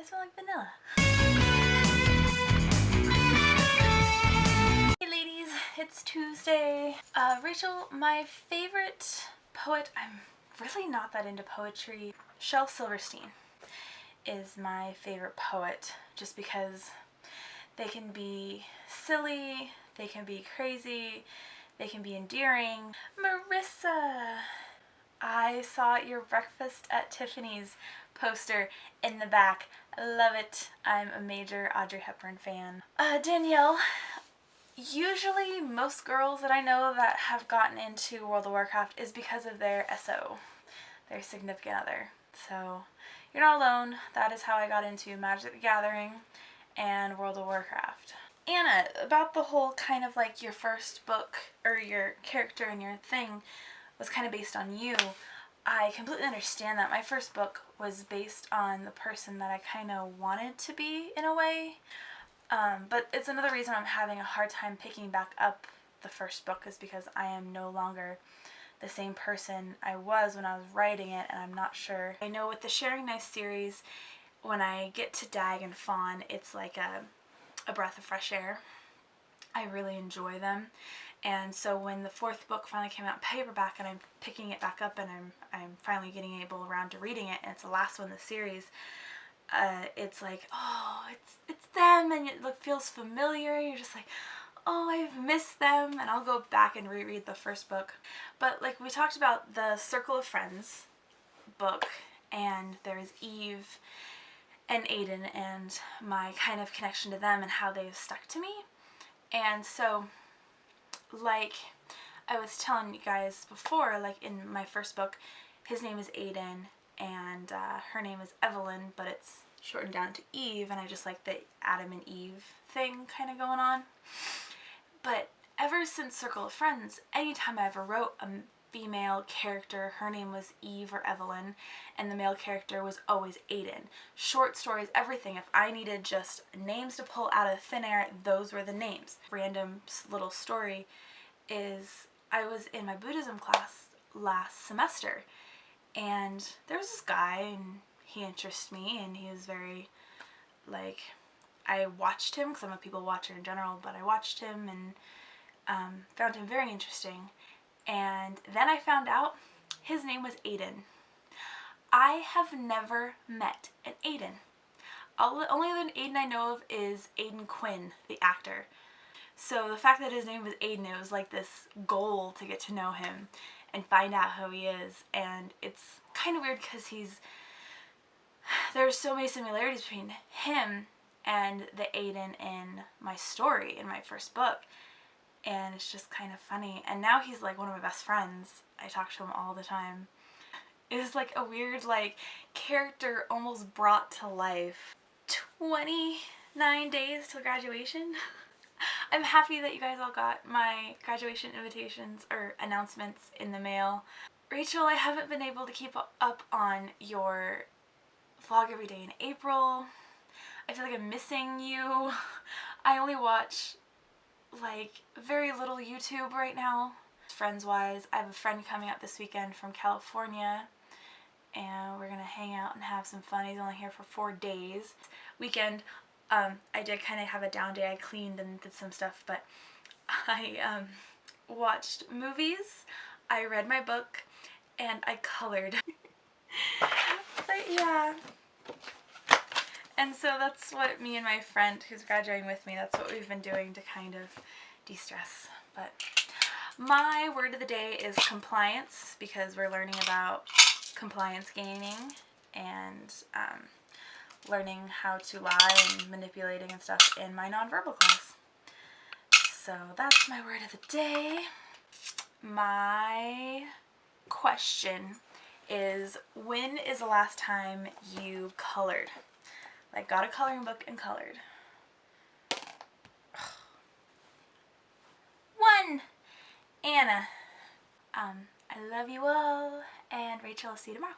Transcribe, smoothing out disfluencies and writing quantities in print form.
smell like vanilla. Hey ladies, it's Tuesday. Rachel, my favorite poet, I'm really not that into poetry. Shel Silverstein is my favorite poet just because they can be silly, they can be crazy, they can be endearing. Marissa! I saw your Breakfast at Tiffany's poster in the back. I love it. I'm a major Audrey Hepburn fan. Danielle, usually most girls that I know that have gotten into World of Warcraft is because of their SO, their significant other. So you're not alone. That is how I got into Magic the Gathering and World of Warcraft. Anna, about the whole kind of like your first book or your character and your thing was kind of based on you. I completely understand that. My first book was based on the person that I kind of wanted to be in a way. But it's another reason I'm having a hard time picking back up the first book is because I am no longer the same person I was when I was writing it, and I'm not sure. I know with the Sharing Knife series, when I get to Dag and Fawn, it's like a breath of fresh air. I really enjoy them. And so when the fourth book finally came out paperback and I'm picking it back up and I'm finally getting around to reading it, and it's the last one in the series, it's like, oh, it's them, and it feels familiar. You're just like, oh, I've missed them, and I'll go back and reread the first book. But like we talked about the Circle of Friends book, and there's Eve and Aiden and my kind of connection to them and how they've stuck to me. And so, like I was telling you guys before, like in my first book, his name is Aiden and her name is Evelyn, but it's shortened down to Eve, and I just like the Adam and Eve thing kind of going on. But ever since Circle of Friends, anytime I ever wrote a female character, her name was Eve or Evelyn, and the male character was always Aiden. Short stories, everything. If I needed just names to pull out of thin air, those were the names. Random little story is I was in my Buddhism class last semester, and there was this guy, and he interested me, and he was very, like, I watched him, because I'm a people watcher in general, but I watched him and found him very interesting. And then I found out his name was Aiden. I have never met an Aiden. Only other Aiden I know of is Aidan Quinn, the actor. So the fact that his name was Aiden, it was like this goal to get to know him and find out who he is. And it's kind of weird because there's so many similarities between him and the Aiden in my story, in my first book. And it's just kind of funny. And now he's like one of my best friends. I talk to him all the time. It was like a weird like character almost brought to life. 29 days till graduation. I'm happy that you guys all got my graduation invitations or announcements in the mail. Rachel, I haven't been able to keep up on your vlog every day in April. I feel like I'm missing you. I only watch like very little YouTube right now. Friends wise, I have a friend coming up this weekend from California, and we're gonna hang out and have some fun. He's only here for 4 days. Weekend, I did kind of have a down day. I cleaned and did some stuff, but I watched movies, I read my book, and I colored. But yeah. And so that's what me and my friend who's graduating with me, that's what we've been doing to kind of de-stress. But my word of the day is compliance, because we're learning about compliance gaming and learning how to lie and manipulating and stuff in my nonverbal class. So that's my word of the day. My question is, when is the last time you colored? Like got a coloring book and colored? 1. Anna. I love you all, and Rachel, I'll see you tomorrow.